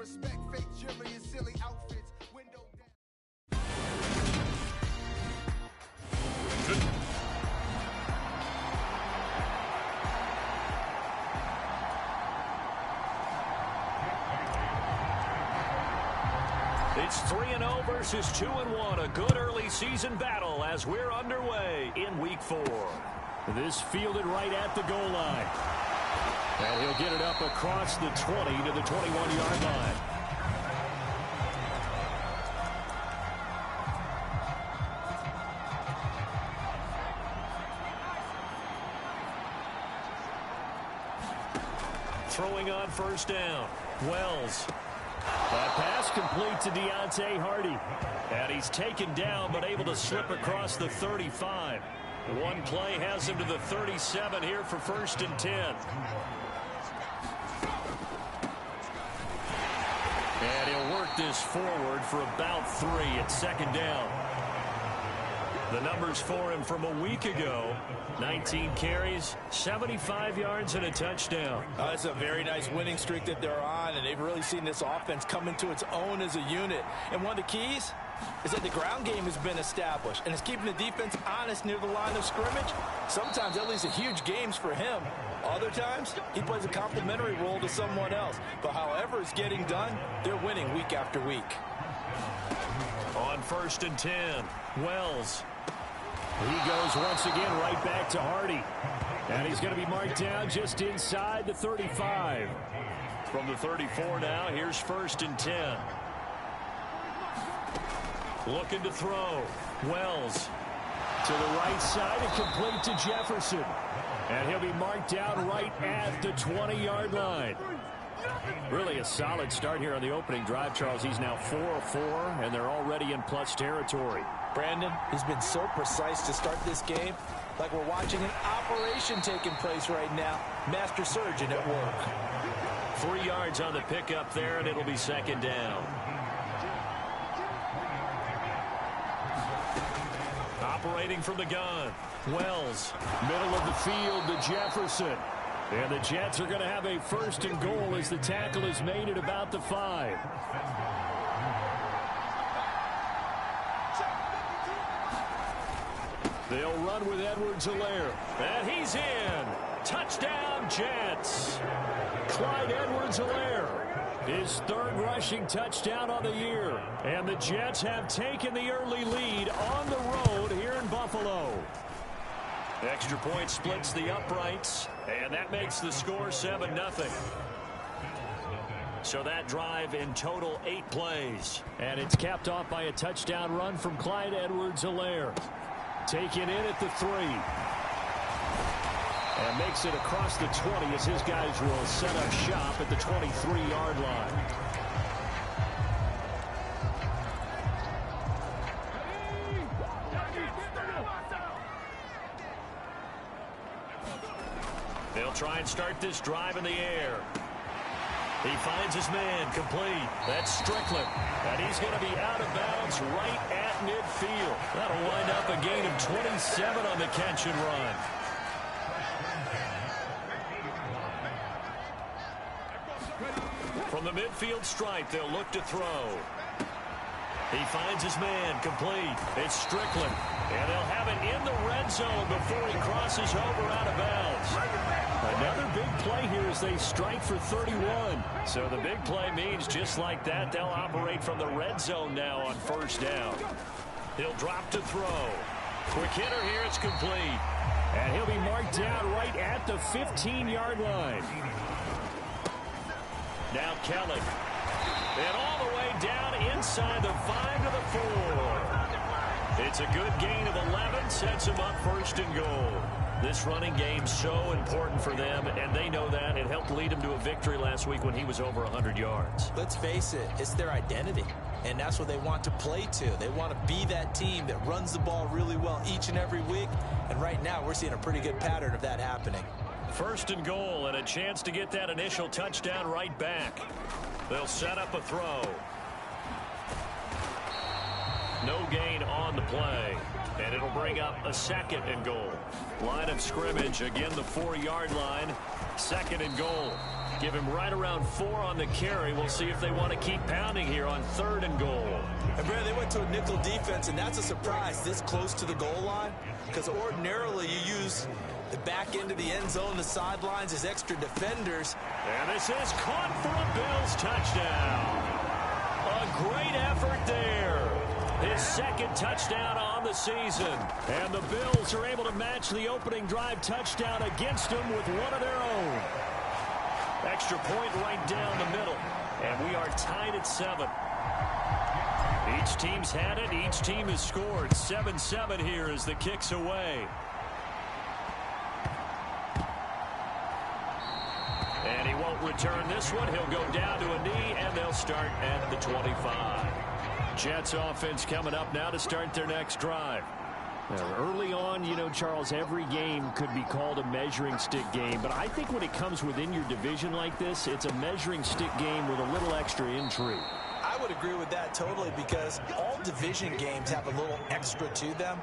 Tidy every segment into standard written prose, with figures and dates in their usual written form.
respect fake jewelry and silly outfits. Window down. It's 3-0 versus 2-1. A good early season battle as we're underway in Week 4. This fielded right at the goal line. And he'll get it up across the 20 to the 21-yard line. Throwing on first down. Wells. That pass complete to Deontay Hardy. And he's taken down but able to slip across the 35. One play has him to the 37 here for 1st and 10. And he'll work this forward for about 3 at 2nd down. The numbers for him from a week ago: 19 carries, 75 yards, and a touchdown. That's a very nice winning streak that they're on, and they've really seen this offense come into its own as a unit. And one of the keys is that the ground game has been established, and it's keeping the defense honest near the line of scrimmage. Sometimes that leads to huge games for him. Other times, he plays a complementary role to someone else. But however it's getting done, they're winning week after week. On 1st and 10, Wells. He goes once again right back to Hardy. And he's going to be marked down just inside the 35. From the 34 now, here's 1st and 10. Looking to throw. Wells to the right side and complete to Jefferson. And he'll be marked down right at the 20-yard line. Really a solid start here on the opening drive, Charles. He's now 4 of 4, and they're already in plus territory. Brandon, he's been so precise to start this game, like we're watching an operation taking place right now. Master surgeon at work. 3 yards on the pickup there, and it'll be 2nd down. Operating from the gun. Wells, middle of the field to Jefferson. And the Jets are going to have a 1st and goal as the tackle is made at about the 5. They'll run with Edwards-Helaire. And he's in. Touchdown, Jets. Clyde Edwards-Helaire. His 3rd rushing touchdown on the year. And the Jets have taken the early lead on the road here in Buffalo. Extra point splits the uprights, and that makes the score 7-0. So that drive in total 8 plays. And it's capped off by a touchdown run from Clyde Edwards-Helaire. Taken in at the 3. And makes it across the 20 as his guys will set up shop at the 23-yard line. They'll try and start this drive in the air. He finds his man complete. That's Strickland. And he's going to be out of bounds right at midfield. That'll wind up a gain of 27 on the catch and run. From the midfield stripe, they'll look to throw. He finds his man complete. It's Strickland. And they'll have it in the red zone before he crosses over out of bounds. Another big play here as they strike for 31. So the big play means just like that, they'll operate from the red zone now on 1st down. He'll drop to throw. Quick hitter here, it's complete. And he'll be marked down right at the 15-yard line. Now Kelly. And all the way down inside the 5 to the 4. It's a good gain of 11, sets him up 1st and goal. This running game's so important for them, and they know that. It helped lead them to a victory last week when he was over 100 yards. Let's face it, it's their identity, and that's what they want to play to. They want to be that team that runs the ball really well each and every week, and right now we're seeing a pretty good pattern of that happening. 1st and goal, and a chance to get that initial touchdown right back. They'll set up a throw. No gain on the play. And it'll bring up a 2nd and goal. Line of scrimmage, again the 4-yard line. 2nd and goal. Give him right around 4 on the carry. We'll see if they want to keep pounding here on 3rd and goal. And Brad, they went to a nickel defense, and that's a surprise this close to the goal line, because ordinarily you use the back end of the end zone, the sidelines as extra defenders. And this is caught for a Bills touchdown. A great effort there. His 2nd touchdown on the season. And the Bills are able to match the opening drive touchdown against him with one of their own. Extra point right down the middle. And we are tied at 7. Each team's had it. Each team has scored. 7-7 here as the kick's away. And he won't return this one. He'll go down to a knee, and they'll start at the 25. Jets offense coming up now to start their next drive. Early on, you know, Charles, every game could be called a measuring stick game. But I think when it comes within your division like this, it's a measuring stick game with a little extra intrigue. I would agree with that totally, because all division games have a little extra to them.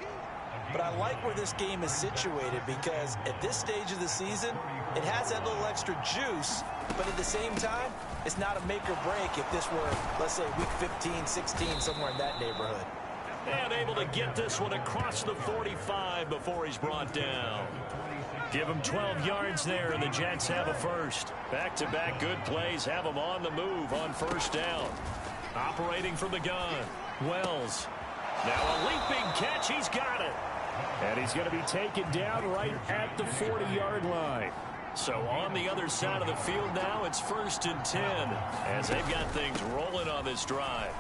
But I like where this game is situated, because at this stage of the season, it has that little extra juice, but at the same time, it's not a make or break if this were, let's say, week 15, 16, somewhere in that neighborhood. And able to get this one across the 45 before he's brought down. Give him 12 yards there, and the Jets have a first. Back-to-back good plays have them on the move on 1st down. Operating from the gun, Wells. Now a leaping catch, he's got it. And he's going to be taken down right at the 40-yard line. So on the other side of the field now, it's 1st and 10 as they've got things rolling on this drive.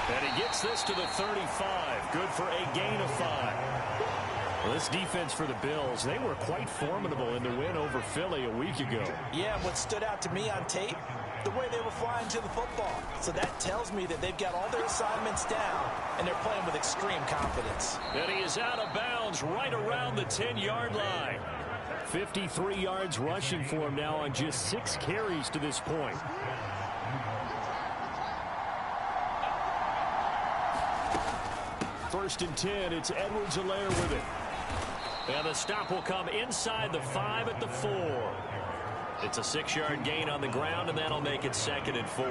And he gets this to the 35. Good for a gain of 5. Well, this defense for the Bills, they were quite formidable in the win over Philly a week ago. Yeah, what stood out to me on tape, the way they were flying to the football. So that tells me that they've got all their assignments down, and they're playing with extreme confidence. And he is out of bounds right around the 10-yard line. 53 yards rushing for him now on just 6 carries to this point. First and 10, it's Edwards-Helaire with it. And the stop will come inside the 5 at the 4. It's a 6-yard gain on the ground, and that'll make it 2nd and 4.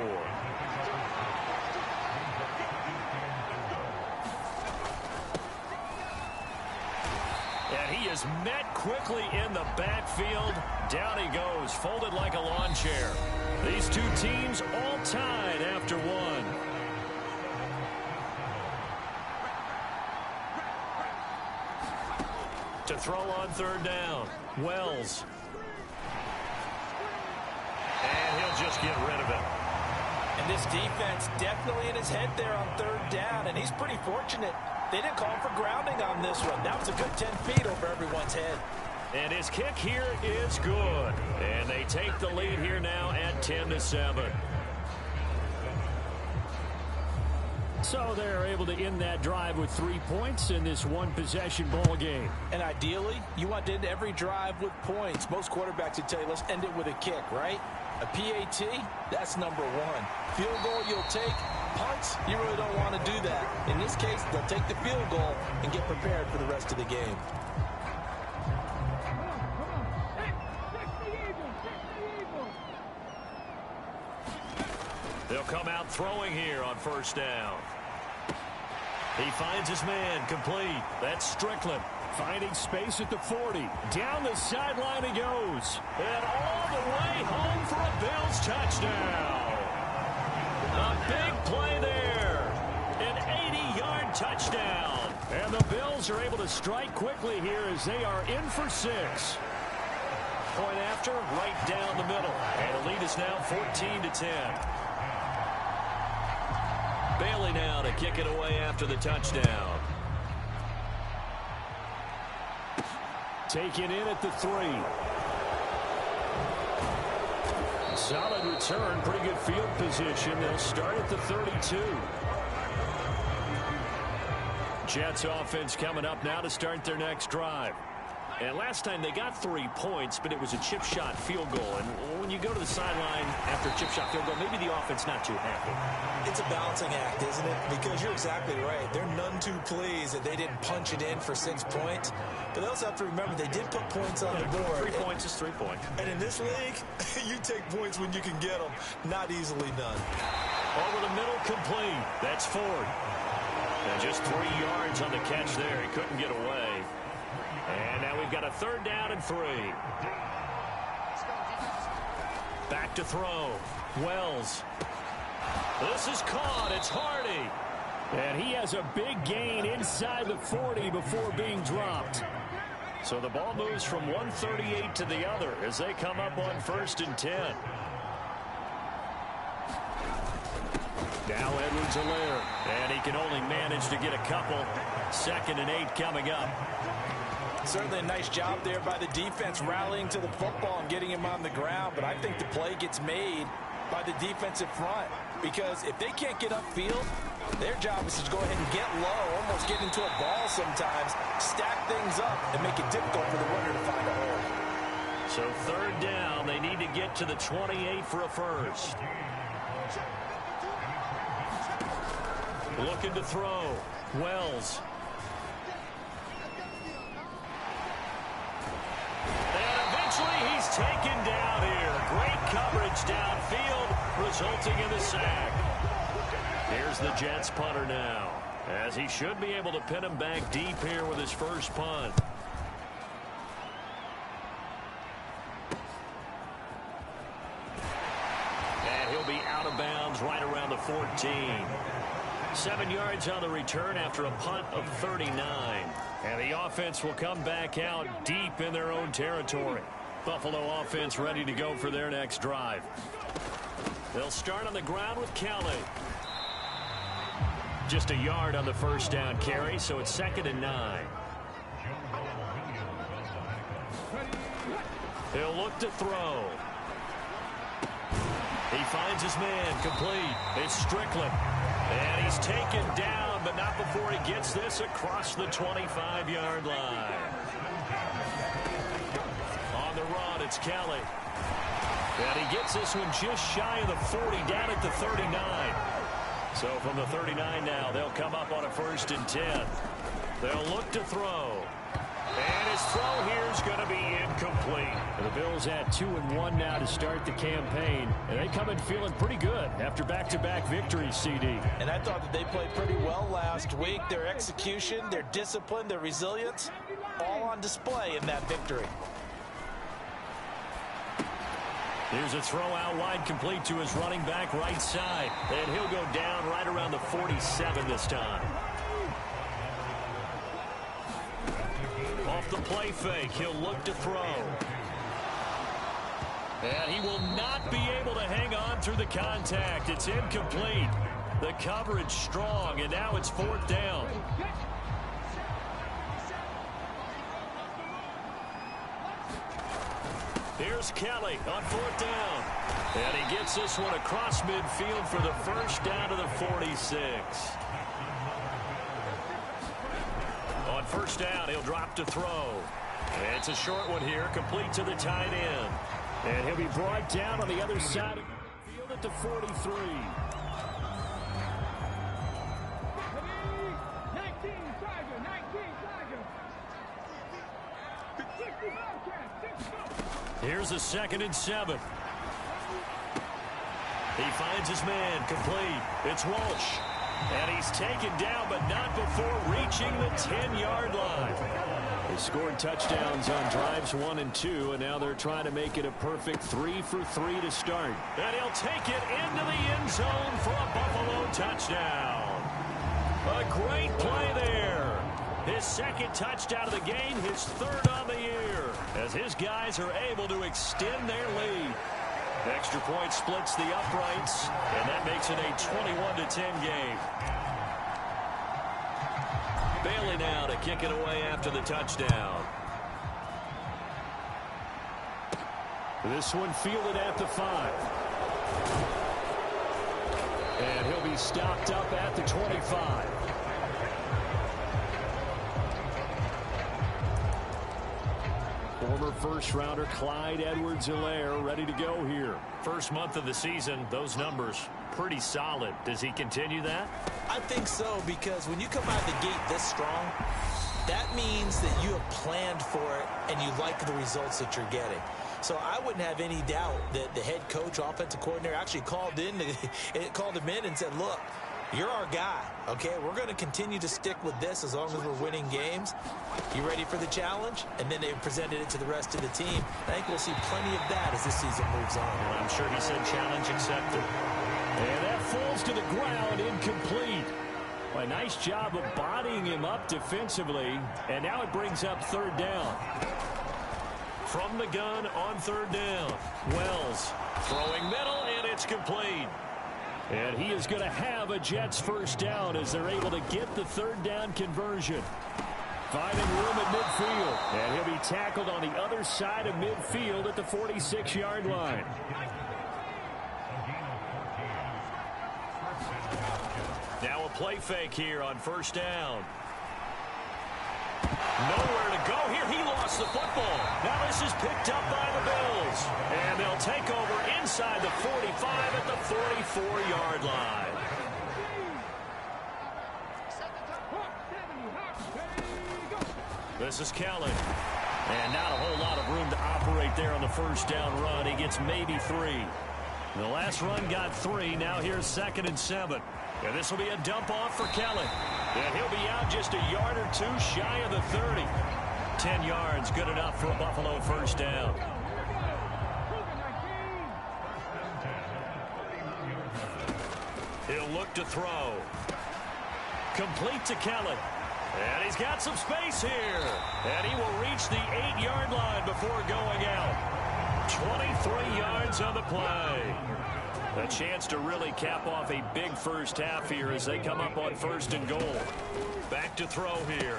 And he is met quickly in the backfield. Down he goes, folded like a lawn chair. These two teams all tied after 1. To throw on 3rd down, Wells. And he'll just get rid of it. And this defense definitely in his head there on 3rd down, and he's pretty fortunate. They didn't call for grounding on this one. That was a good 10 feet over everyone's head. And his kick here is good. And they take the lead here now at 10-7. So they're able to end that drive with 3 points in this one-possession ball game. And ideally, you want to end every drive with points. Most quarterbacks would tell you, let's end it with a kick, right? A PAT, that's number 1. Field goal you'll take. Punts, you really don't want to do that. In this case, they'll take the field goal and get prepared for the rest of the game. They'll come out throwing here on 1st down. He finds his man complete. That's Strickland. Finding space at the 40. Down the sideline he goes. And all the way home for a Bills touchdown. A big play there. An 80-yard touchdown. And the Bills are able to strike quickly here as they are in for 6. Point after, right down the middle. And the lead is now 14-10. Bailey now to kick it away after the touchdown. Taken in at the 3. Solid return, pretty good field position. They'll start at the 32. Jets offense coming up now to start their next drive. And last time they got 3 points, but it was a chip shot field goal. And when you go to the sideline after a chip shot field goal, maybe the offense not too happy. It's a balancing act, isn't it? Because you're exactly right. They're none too pleased that they didn't punch it in for 6 points. But they also have to remember they did put points on the board. 3 points is 3 points. And in this league, you take points when you can get them. Not easily done. Over the middle, complete. That's Ford. And just 3 yards on the catch there. He couldn't get away. And now we've got a 3rd down and 3. Back to throw. Wells. This is caught. It's Hardy. And he has a big gain inside the 40 before being dropped. So the ball moves from 138 to the other as they come up on 1st and 10. Now Edwards-Helaire, and he can only manage to get a couple. 2nd and 8 coming up. Certainly a nice job there by the defense rallying to the football and getting him on the ground. But I think the play gets made by the defensive front. Because if they can't get upfield, their job is to go ahead and get low, almost get into a ball sometimes, stack things up, and make it difficult for the runner to find a hole. So 3rd down, they need to get to the 28 for a first. Looking to throw. Wells. And eventually he's taken down here. Great coverage downfield, resulting in the sack. Here's the Jets punter now, as he should be able to pin him back deep here with his first punt. And he'll be out of bounds right around the 14. 7 yards on the return after a punt of 39. And the offense will come back out deep in their own territory. Buffalo offense ready to go for their next drive. They'll start on the ground with Kelly. Just a yard on the 1st down carry, so it's 2nd and 9. He'll look to throw. He finds his man, complete. It's Strickland. And he's taken down, but not before he gets this across the 25-yard line. On the run, it's Kelly. And he gets this one just shy of the 40, down at the 39. So from the 39 now, they'll come up on a 1st and 10. They'll look to throw. And his throw here is going to be incomplete. The Bills at 2-1 now to start the campaign. And they come in feeling pretty good after back-to-back victories, CD. And I thought that they played pretty well last week. Their execution, their discipline, their resilience, all on display in that victory. Here's a throw out wide, complete to his running back right side. And he'll go down right around the 47 this time. Off the play fake, he'll look to throw. And he will not be able to hang on through the contact. It's incomplete. The coverage strong, and now it's 4th down. Here's Kelly on 4th down. And he gets this one across midfield for the 1st down to the 46. On 1st down, he'll drop to throw. It's a short one here, complete to the tight end. And he'll be brought down on the other side of the field at the 43. Here's a 2nd and 7. He finds his man, complete. It's Walsh. And he's taken down, but not before reaching the 10-yard line. They scored touchdowns on drives 1 and 2, and now they're trying to make it a perfect 3 for 3 to start. And he'll take it into the end zone for a Buffalo touchdown. A great play there. His 2nd touchdown of the game, his 3rd on the year, as his guys are able to extend their lead. Extra point splits the uprights, and that makes it a 21-10 game. Bailey now to kick it away after the touchdown. This one fielded at the 5. And he'll be stopped up at the 25. Former first-rounder Clyde Edwards-Helaire ready to go here. First month of the season, those numbers pretty solid. Does he continue that? I think so, because when you come out of the gate this strong, that means that you have planned for it and you like the results that you're getting. So I wouldn't have any doubt that the head coach, offensive coordinator, actually called him in and said, look, you're our guy, okay? We're going to continue to stick with this as long as we're winning games. You ready for the challenge? And then they presented it to the rest of the team. I think we'll see plenty of that as this season moves on. I'm sure he said challenge accepted. And that falls to the ground, incomplete. A nice job of bodying him up defensively, and now it brings up third down. From the gun on third down, Wells throwing middle, and it's complete. And he is going to have a Jets first down as they're able to get the third down conversion. Finding room at midfield, and he'll be tackled on the other side of midfield at the 46-yard line. Now a play fake here on first down. Nowhere to go here. He lost the football. Now this is picked up by the Bills. And they'll take over inside the 45 at the 44-yard line. This is Kelly. And not a whole lot of room to operate there on the first down run. He gets maybe 3. The last run got 3. Now here's 2nd and 7. And this will be a dump off for Kelly. And he'll be out just a yard or 2 shy of the 30. 10 yards, good enough for a Buffalo first down. He'll look to throw. Complete to Kelly. And he's got some space here. And he will reach the 8-yard line before going out. 23 yards on the play. A chance to really cap off a big first half here as they come up on 1st and goal. Back to throw here.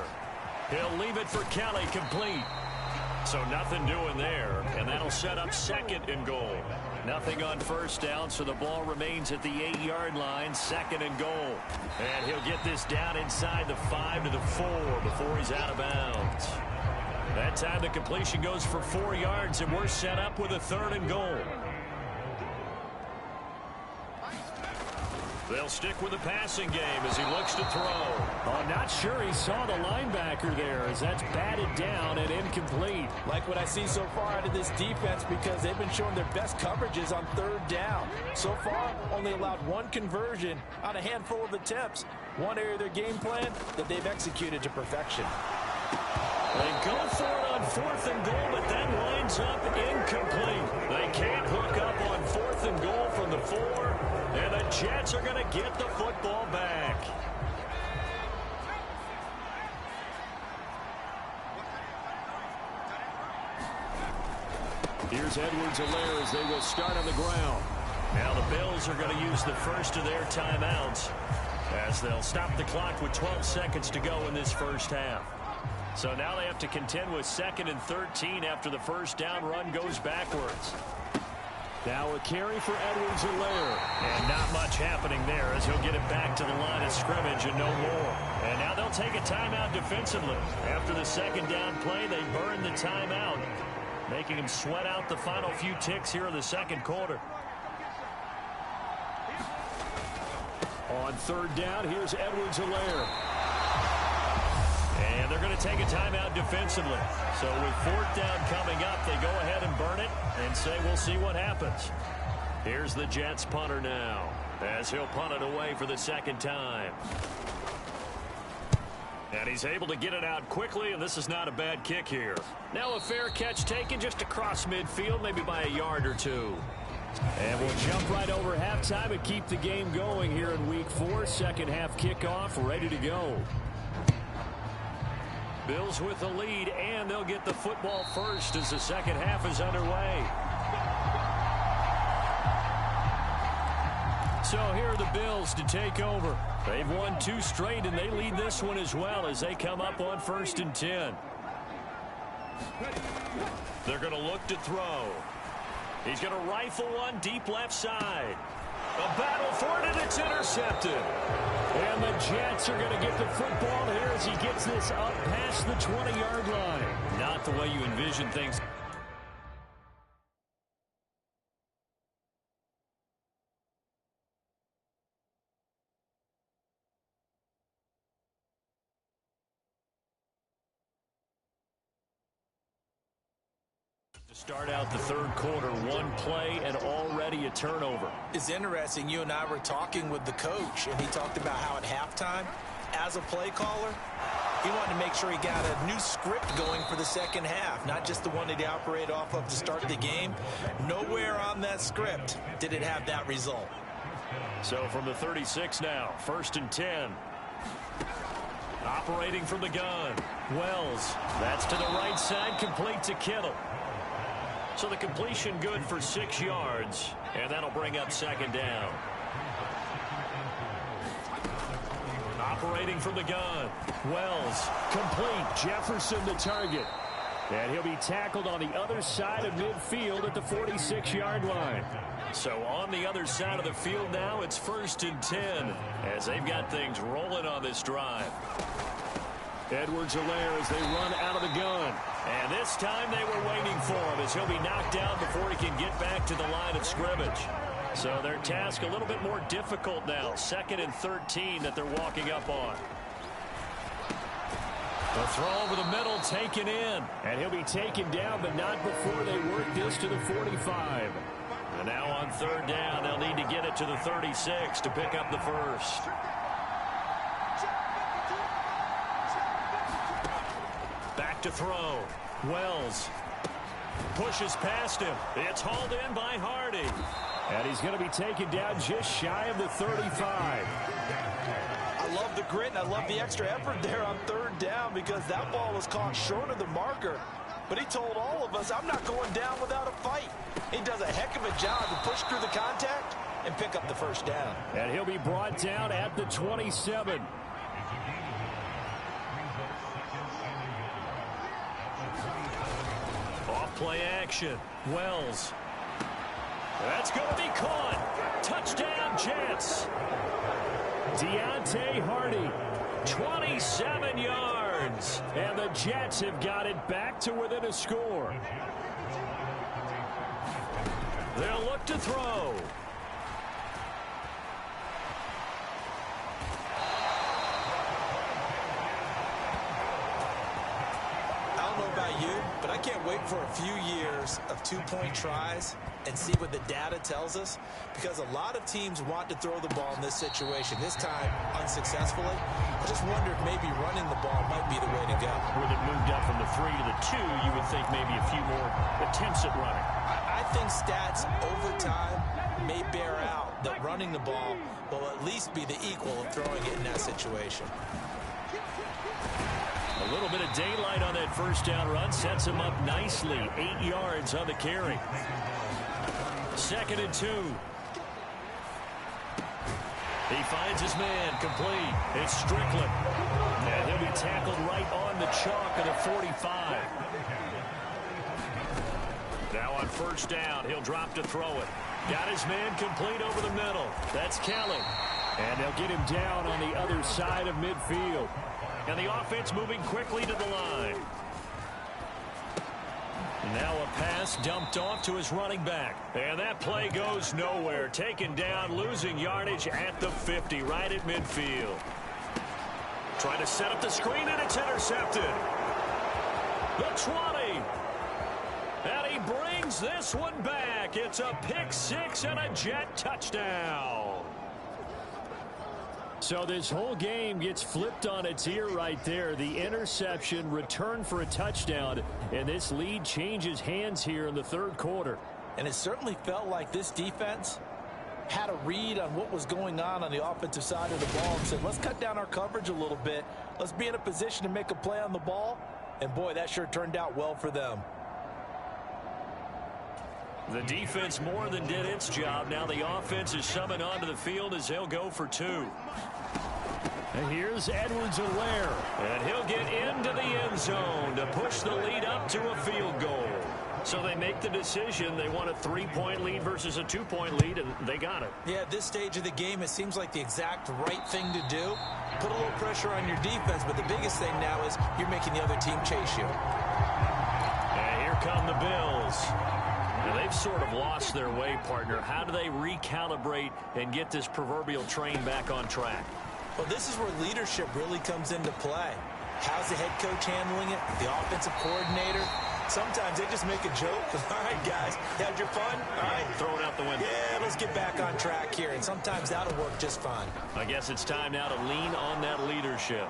He'll leave it for Kelly, complete. So nothing doing there, and that'll set up 2nd and goal. Nothing on first down, so the ball remains at the 8-yard line, 2nd and goal. And he'll get this down inside the 5 to the 4 before he's out of bounds. That time the completion goes for 4 yards, and we're set up with a 3rd and goal. They'll stick with the passing game as he looks to throw. Oh, not sure he saw the linebacker there as that's batted down and incomplete. Like what I see so far out of this defense because they've been showing their best coverages on 3rd down. So far, only allowed 1 conversion on a handful of attempts. One area of their game plan that they've executed to perfection. They go for it on 4th and goal, but that winds up incomplete. They can't hook up on 4th and goal from the 4. And the Jets are going to get the football back. Here's Edwards-Helaire as they will start on the ground. Now the Bills are going to use the first of their timeouts as they'll stop the clock with 12 seconds to go in this first half. So now they have to contend with 2nd and 13 after the first down run goes backwards. Now a carry for Edwards-Helaire. And not much happening there as he'll get it back to the line of scrimmage and no more. And now they'll take a timeout defensively. After the 2nd down play, they burn the timeout, making him sweat out the final few ticks here in the 2nd quarter. On 3rd down, here's Edwards-Helaire. And they're going to take a timeout defensively. So with 4th down coming up, they go ahead and burn it and say we'll see what happens. Here's the Jets punter now as he'll punt it away for the 2nd time. And he's able to get it out quickly, and this is not a bad kick here. Now a fair catch taken just across midfield, maybe by a yard or 2. And we'll jump right over halftime and keep the game going here in Week 4. 2nd half kickoff, ready to go. Bills with the lead, and they'll get the football first as the 2nd half is underway. So here are the Bills to take over. They've won 2 straight, and they lead this one as well as they come up on 1st and 10. They're going to look to throw. He's going to rifle one deep left side. A battle for it, and it's intercepted. And the Jets are going to get the football here as he gets this up past the 20-yard line. Not the way you envision things. To start out the third quarter, one play and already a turnover. It's interesting. You and I were talking with the coach, and he talked about how at halftime, as a play caller, he wanted to make sure he got a new script going for the second half, not just the one that he operated off of to start the game. Nowhere on that script did it have that result. So from the 36 now, 1st and 10. Operating from the gun. Wells. That's to the right side, complete to Kittle. So the completion good for 6 yards, and that'll bring up 2nd down. Operating from the gun. Wells. Complete. Jefferson the target. And he'll be tackled on the other side of midfield at the 46-yard line. So on the other side of the field now, it's 1st and 10 as they've got things rolling on this drive. Edwards-Helaire as they run out of the gun. And this time they were waiting for him as he'll be knocked down before he can get back to the line of scrimmage. So their task a little bit more difficult now. 2nd and 13 that they're walking up on. The throw over the middle taken in. And he'll be taken down, but not before they work this to the 45. And now on 3rd down, they'll need to get it to the 36 to pick up the first. Back to throw. Wells pushes past him. It's hauled in by Hardy. And he's going to be taken down just shy of the 35. I love the grit and I love the extra effort there on 3rd down because that ball was caught short of the marker. But he told all of us, I'm not going down without a fight. He does a heck of a job to push through the contact and pick up the 1st down. And he'll be brought down at the 27. Off-play action. Wells. That's going to be caught. Touchdown, Jets. Deontay Hardy. 27 yards. And the Jets have got it back to within a score. They'll look to throw. I don't know about you, but I can't wait for a few years of 2-point tries and see what the data tells us, because a lot of teams want to throw the ball in this situation, this time unsuccessfully. I just wonder if maybe running the ball might be the way to go. With it moved up from the 3 to the 2, you would think maybe a few more attempts at running. I think stats over time may bear out that running the ball will at least be the equal of throwing it in that situation. A little bit of daylight on that 1st down run sets him up nicely. 8 yards on the carry. 2nd and 2. He finds his man complete. It's Strickland. And he'll be tackled right on the chalk of the 45. Now on 1st down, he'll drop to throw it. Got his man complete over the middle. That's Kelly. And they'll get him down on the other side of midfield. And the offense moving quickly to the line. Now a pass dumped off to his running back. And that play goes nowhere. Taken down, losing yardage at the 50, right at midfield. Trying to set up the screen, and it's intercepted. The 20. And he brings this one back. It's a pick 6 and a Jet touchdown. So this whole game gets flipped on its ear right there. The interception, return for a touchdown, and this lead changes hands here in the 3rd quarter. And it certainly felt like this defense had a read on what was going on the offensive side of the ball and said, let's cut down our coverage a little bit. Let's be in a position to make a play on the ball. And boy, that sure turned out well for them. The defense more than did its job. Now the offense is summoned onto the field as they'll go for 2. And here's Edwards-Helaire. And he'll get into the end zone to push the lead up to a field goal. So they make the decision. They want a 3-point lead versus a 2-point lead, and they got it. Yeah, at this stage of the game, it seems like the exact right thing to do. Put a little pressure on your defense, but the biggest thing now is you're making the other team chase you. And here come the Bills. Now, they've sort of lost their way, partner. How do they recalibrate and get this proverbial train back on track? Well, this is where leadership really comes into play. How's the head coach handling it? The offensive coordinator? Sometimes they just make a joke. All right, guys, you had your fun? All right. Throw it out the window. Yeah, let's get back on track here. And sometimes that'll work just fine. I guess it's time now to lean on that leadership.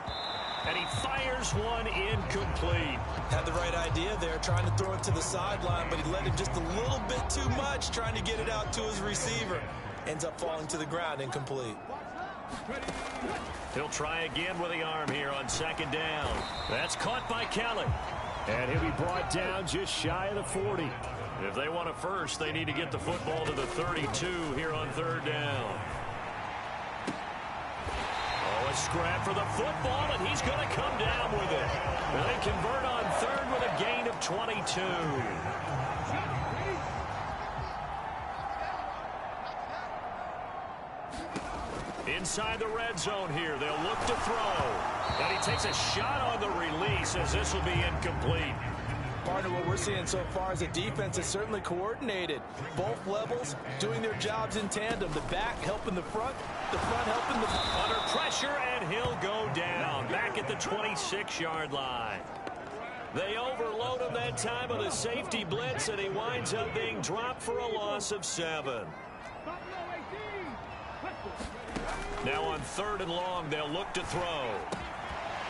And he fires one incomplete. Had the right idea there, trying to throw it to the sideline, but he let it just a little bit too much, trying to get it out to his receiver. Ends up falling to the ground, incomplete. He'll try again with the arm here on second down. That's caught by Kelly. And he'll be brought down just shy of the 40. If they want a first, they need to get the football to the 32 here on third down. Oh, a scrap for the football, and he's going to come down with it. And they convert on third with a gain of 22. Inside the red zone here, they'll look to throw. And he takes a shot on the release as this will be incomplete. Partner, what we're seeing so far is a defense that's certainly coordinated. Both levels doing their jobs in tandem. The back helping the front helping the... Under pressure, and he'll go down. Back at the 26-yard line. They overload him that time with a safety blitz, and he winds up being dropped for a loss of 7. Now on third and long, they'll look to throw.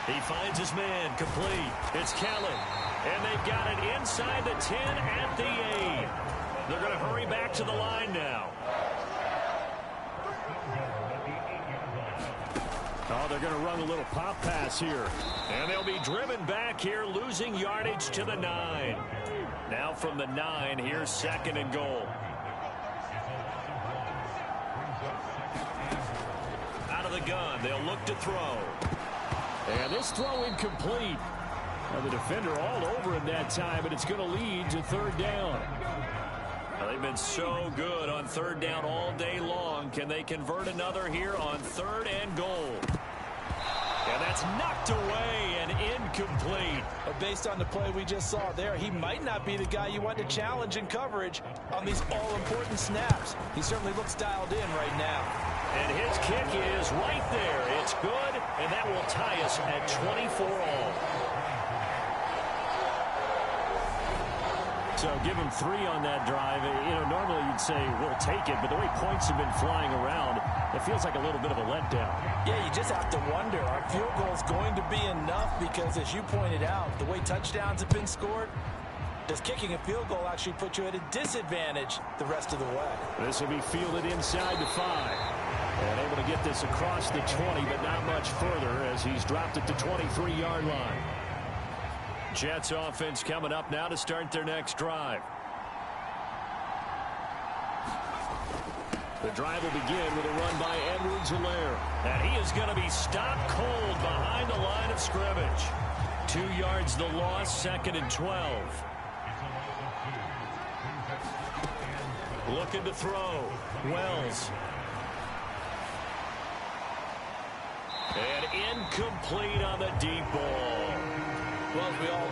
He finds his man complete. It's Kelly. And they've got it inside the 10 at the 8. They're going to hurry back to the line now. Oh, they're going to run a little pop pass here. And they'll be driven back here, losing yardage to the 9. Now from the 9, here's second and goal. Out of the gun, they'll look to throw. And this throw incomplete. Now the defender all over him that time, but it's going to lead to third down. Well, they've been so good on third down all day long. Can they convert another here on third and goal? And that's knocked away and incomplete. But based on the play we just saw there, he might not be the guy you want to challenge in coverage on these all-important snaps. He certainly looks dialed in right now. And his kick is right there. It's good, and that will tie us at 24 all. So give him 3 on that drive. You know, normally you'd say we'll take it, but the way points have been flying around, it feels like a little bit of a letdown. Yeah, you just have to wonder, are field goals going to be enough? Because as you pointed out, the way touchdowns have been scored, does kicking a field goal actually put you at a disadvantage the rest of the way? This will be fielded inside the 5. And able to get this across the 20, but not much further as he's dropped at the 23-yard line. Jets offense coming up now to start their next drive. The drive will begin with a run by Edwards-Helaire. And he is going to be stopped cold behind the line of scrimmage. 2 yards the loss, second and 12. Looking to throw. Wells. And incomplete on the deep ball. Well, we all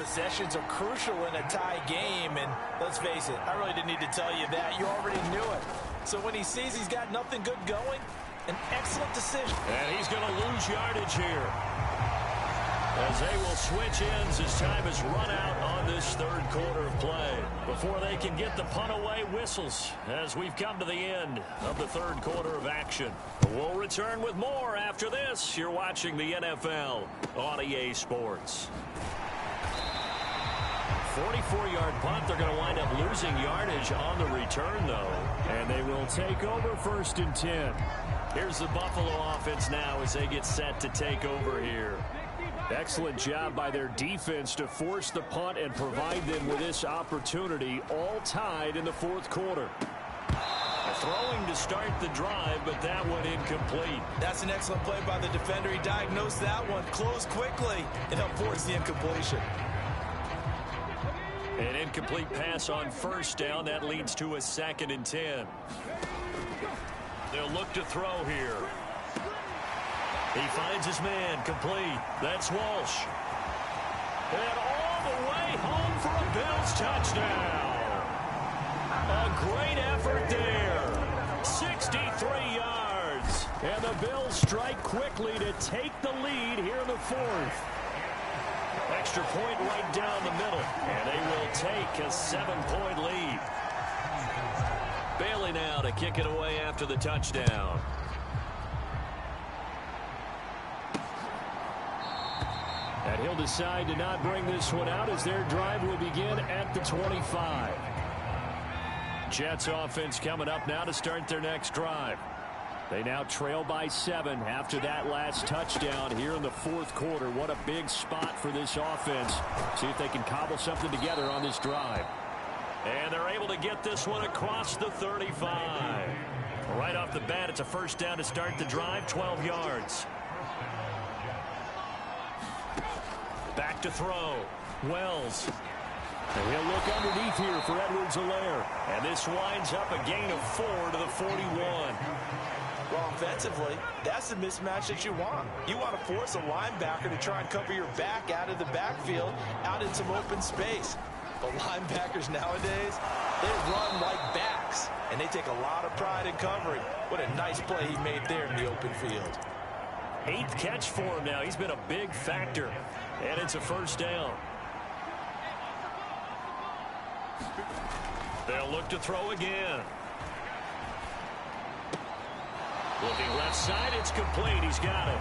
possessions are crucial in a tie game, and let's face it, I really didn't need to tell you that. You already knew it. So when he sees he's got nothing good going, an excellent decision. And he's going to lose yardage here, as they will switch ends as time has run out on this third quarter of play. Before they can get the punt away, whistles as we've come to the end of the third quarter of action. We'll return with more after this. You're watching the NFL on EA Sports. 44-yard punt. They're going to wind up losing yardage on the return, though. And they will take over 1st and 10. Here's the Buffalo offense now as they get set to take over here. Excellent job by their defense to force the punt and provide them with this opportunity, all tied in the 4th quarter. Throwing to start the drive, but that one incomplete. That's an excellent play by the defender. He diagnosed that one, closed quickly, and helped force the incompletion. An incomplete pass on 1st down. That leads to a 2nd and 10. They'll look to throw here. He finds his man complete. That's Walsh. And all the way home for a Bills touchdown. A great effort there. 63 yards. And the Bills strike quickly to take the lead here in the 4th. Extra point right down the middle. And they will take a 7-point lead. Bailey now to kick it away after the touchdown. And he'll decide to not bring this one out as their drive will begin at the 25. Jets offense coming up now to start their next drive. They now trail by 7 after that last touchdown here in the 4th quarter. What a big spot for this offense. See if they can cobble something together on this drive. And they're able to get this one across the 35. Right off the bat, it's a 1st down to start the drive, 12 yards. Back to throw. Wells. And he'll look underneath here for Edwards-Helaire. And this winds up a gain of 4 to the 41. Well, offensively, that's the mismatch that you want. You want to force a linebacker to try and cover your back out of the backfield, out in some open space. But linebackers nowadays, they run like backs, and they take a lot of pride in covering. What a nice play he made there in the open field. 8th catch for him now. He's been a big factor. And it's a 1st down. They'll look to throw again. Looking left side, it's complete. He's got it.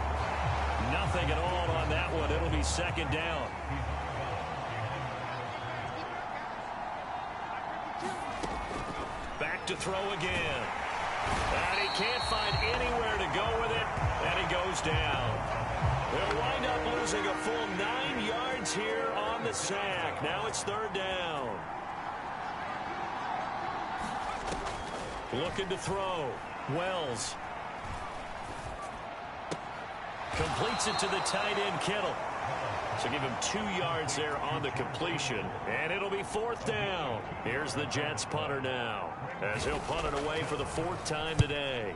Nothing at all on that one. It'll be 2nd down. Back to throw again. And he can't find anywhere to go with it. And he goes down. They'll wind up losing a full 9 yards here on the sack. Now it's 3rd down. Looking to throw. Wells. Completes it to the tight end, Kittle. So give him 2 yards there on the completion. And it'll be 4th down. Here's the Jets punter now, as he'll punt it away for the 4th time today.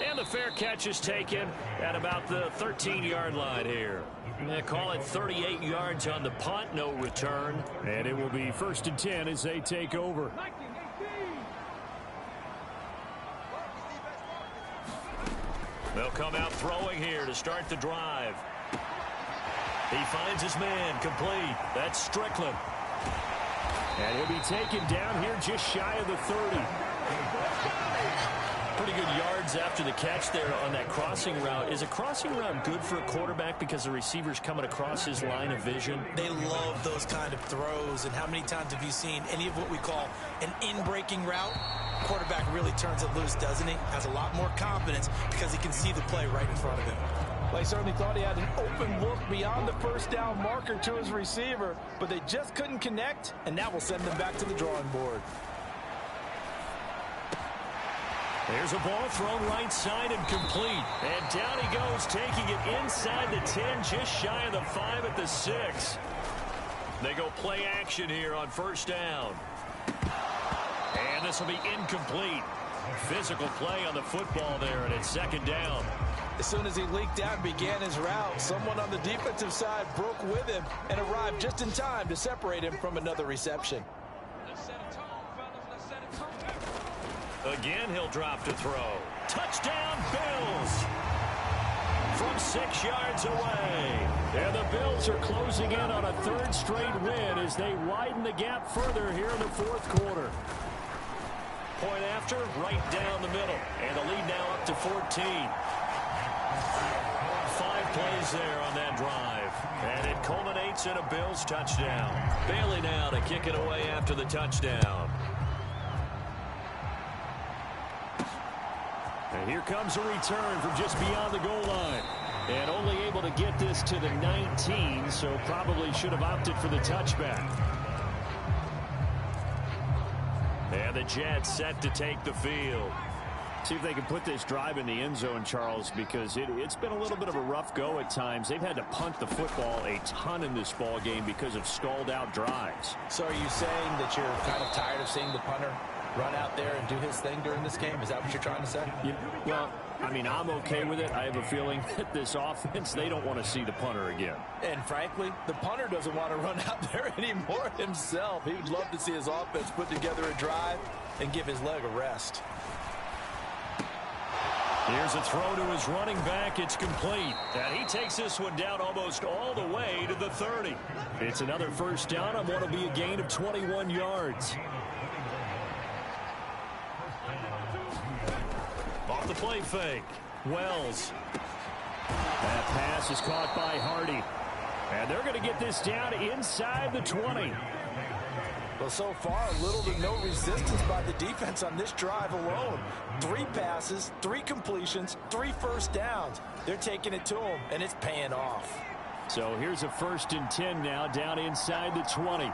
And the fair catch is taken at about the 13-yard line here. They call it 38 yards on the punt, no return. And it will be 1st and 10 as they take over. They'll come out throwing here to start the drive. He finds his man complete. That's Strickland. And he'll be taken down here just shy of the 30. Pretty good yards after the catch there on that crossing route. Is a crossing route good for a quarterback because the receiver's coming across his line of vision? They love those kind of throws. And how many times have you seen any of what we call an in-breaking route? Quarterback really turns it loose, doesn't he? Has a lot more confidence because he can see the play right in front of him. Well, he certainly thought he had an open look beyond the 1st down marker to his receiver, but they just couldn't connect, and now we'll send them back to the drawing board. There's a ball thrown right side and complete. And down he goes, taking it inside the 10, just shy of the 5 at the 6. They go play action here on 1st down. And this will be incomplete. Physical play on the football there, and it's second down. As soon as he leaked out and began his route, someone on the defensive side broke with him and arrived just in time to separate him from another reception. Again, he'll drop to throw. Touchdown, Bills! From 6 yards away. And the Bills are closing in on a third straight win as they widen the gap further here in the fourth quarter. Point after, right down the middle. And the lead now up to 14. 5 plays there on that drive. And it culminates in a Bills touchdown. Bailey now to kick it away after the touchdown. And here comes a return from just beyond the goal line. And only able to get this to the 19, so probably should have opted for the touchback. And the Jets set to take the field. See if they can put this drive in the end zone, Charles, because it's been a little bit of a rough go at times. They've had to punt the football a ton in this ball game because of stalled out drives. So are you saying that you're kind of tired of seeing the punter run out there and do his thing during this game? Is that what you're trying to say? Well, I mean, I'm okay with it. I have a feeling that this offense, they don't want to see the punter again. And frankly, the punter doesn't want to run out there anymore himself. He would love to see his offense put together a drive and give his leg a rest. Here's a throw to his running back. It's complete. And he takes this one down almost all the way to the 30. It's another first down on what will be a gain of 21 yards. Off the play fake. Wells. That pass is caught by Hardy. And they're going to get this down inside the 20. Well, so far, little to no resistance by the defense on this drive alone. 3 passes, 3 completions, 3 first downs. They're taking it to them, and it's paying off. So here's a 1st and 10 now down inside the 20.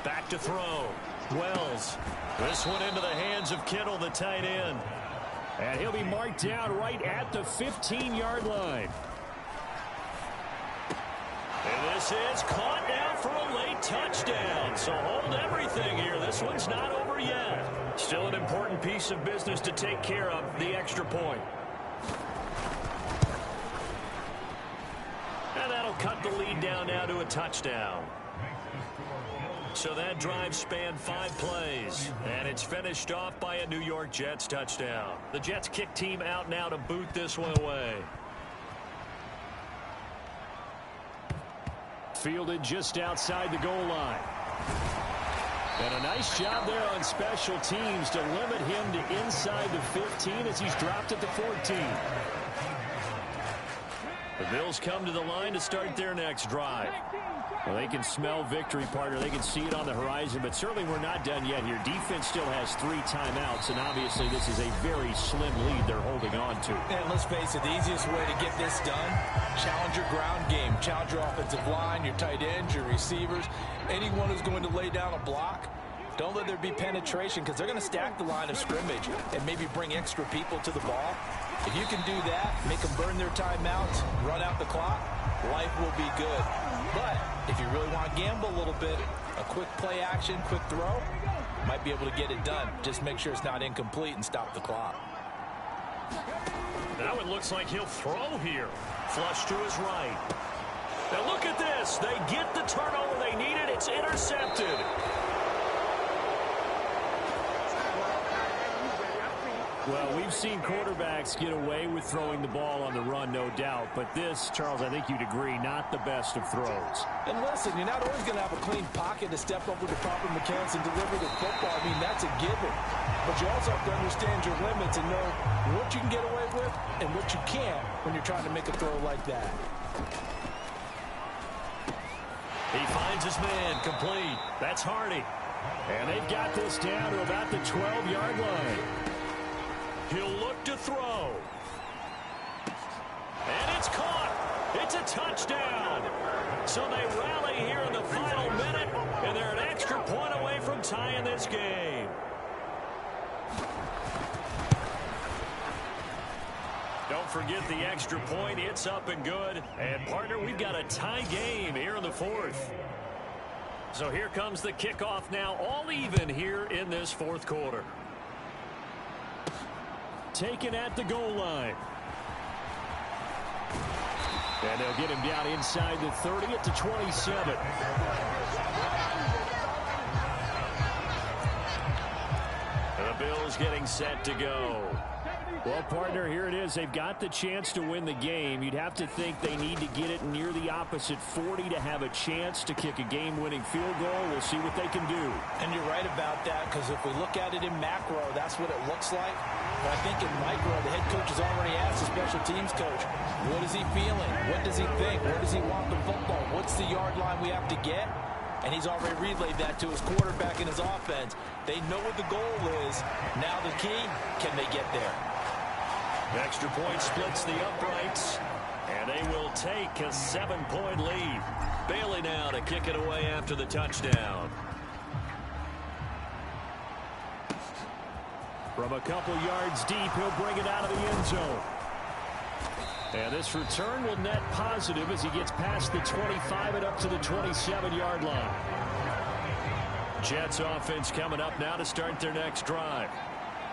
Back to throw. Wells. This one into the hands of Kittle, the tight end. And he'll be marked down right at the 15-yard line. And this is caught now for a late touchdown. So hold everything here. This one's not over yet. Still an important piece of business to take care of, the extra point. And that'll cut the lead down now to a touchdown. So that drive spanned 5 plays, and it's finished off by a New York Jets touchdown. The Jets kick team out now to boot this one away. Fielded just outside the goal line. And a nice job there on special teams to limit him to inside the 15 as he's dropped at the 14. The Bills come to the line to start their next drive. Well, they can smell victory, partner. They can see it on the horizon, but certainly we're not done yet here. Defense still has 3 timeouts, and obviously this is a very slim lead they're holding on to. And let's face it, the easiest way to get this done, challenge your ground game. Challenge your offensive line, your tight ends, your receivers, anyone who's going to lay down a block. Don't let there be penetration because they're going to stack the line of scrimmage and maybe bring extra people to the ball. If you can do that, make them burn their timeouts, run out the clock, life will be good. But if you really want to gamble a little bit, a quick play action, quick throw, might be able to get it done. Just make sure it's not incomplete and stop the clock. Now it looks like he'll throw here. Flush to his right. Now look at this. They get the turnover they needed. It's intercepted. Well, we've seen quarterbacks get away with throwing the ball on the run, no doubt. But this, Charles, I think you'd agree, not the best of throws. And listen, you're not always going to have a clean pocket to step up with the proper mechanics and deliver the football. I mean, that's a given. But you also have to understand your limits and know what you can get away with and what you can't when you're trying to make a throw like that. He finds his man, complete. That's Hardy. And they've got this down to about the 12-yard line. He'll look to throw. And it's caught. It's a touchdown. So they rally here in the final minute, and they're an extra point away from tying this game. Don't forget the extra point. It's up and good. And, partner, we've got a tie game here in the fourth. So here comes the kickoff now, all even here in this fourth quarter. Taken at the goal line. And they'll get him down inside the 30 at the 27. The Bills getting set to go. Well, partner, here it is. They've got the chance to win the game. You'd have to think they need to get it near the opposite 40 to have a chance to kick a game-winning field goal. We'll see what they can do. And you're right about that, because if we look at it in macro, that's what it looks like. But I think in micro, the head coach has already asked the special teams coach, what is he feeling? What does he think? Where does he want the football? What's the yard line we have to get? And he's already relayed that to his quarterback and his offense. They know what the goal is. Now the key, can they get there? Extra point splits the uprights, and they will take a 7-point lead. Bailey now to kick it away after the touchdown. From a couple yards deep, he'll bring it out of the end zone. And this return will net positive as he gets past the 25 and up to the 27-yard line. Jets offense coming up now to start their next drive.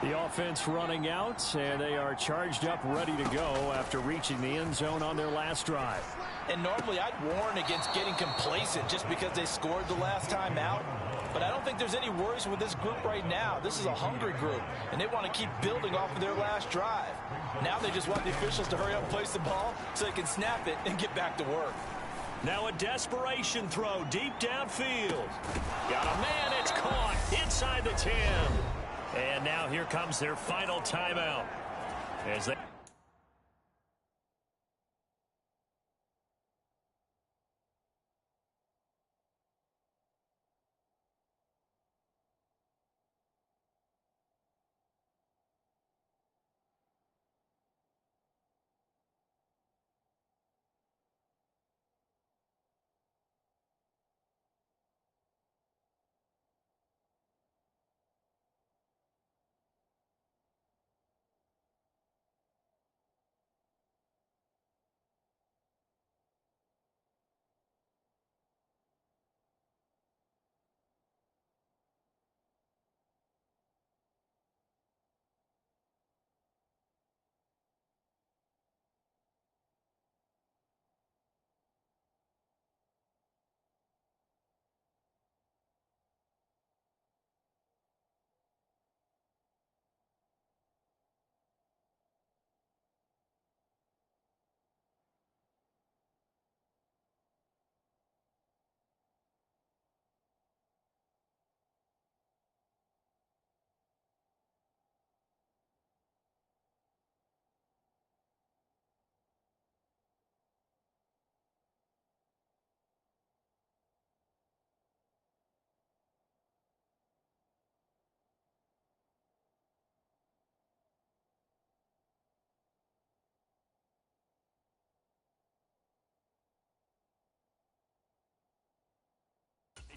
The offense running out, and they are charged up, ready to go after reaching the end zone on their last drive. And normally I'd warn against getting complacent just because they scored the last time out. But I don't think there's any worries with this group right now. This is a hungry group, and they want to keep building off of their last drive. Now they just want the officials to hurry up and place the ball so they can snap it and get back to work. Now a desperation throw deep downfield. Got a man, it's caught inside the 10. And now here comes their final timeout. As they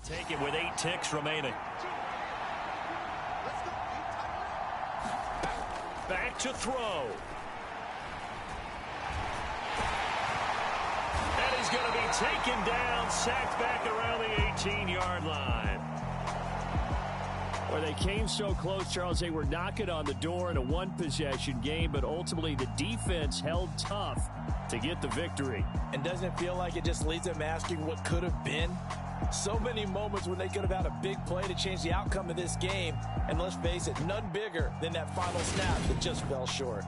take it with 8 ticks remaining. Back to throw. And he's going to be taken down, sacked back around the 18-yard line. Well, they came so close, Charles. They were knocking on the door in a one-possession game, but ultimately the defense held tough to get the victory. And doesn't it feel like it just leaves them asking what could have been? So many moments when they could have had a big play to change the outcome of this game. And let's face it, none bigger than that final snap that just fell short.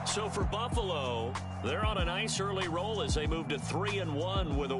So for Buffalo, they're on a nice early roll as they move to 3-1 with a win.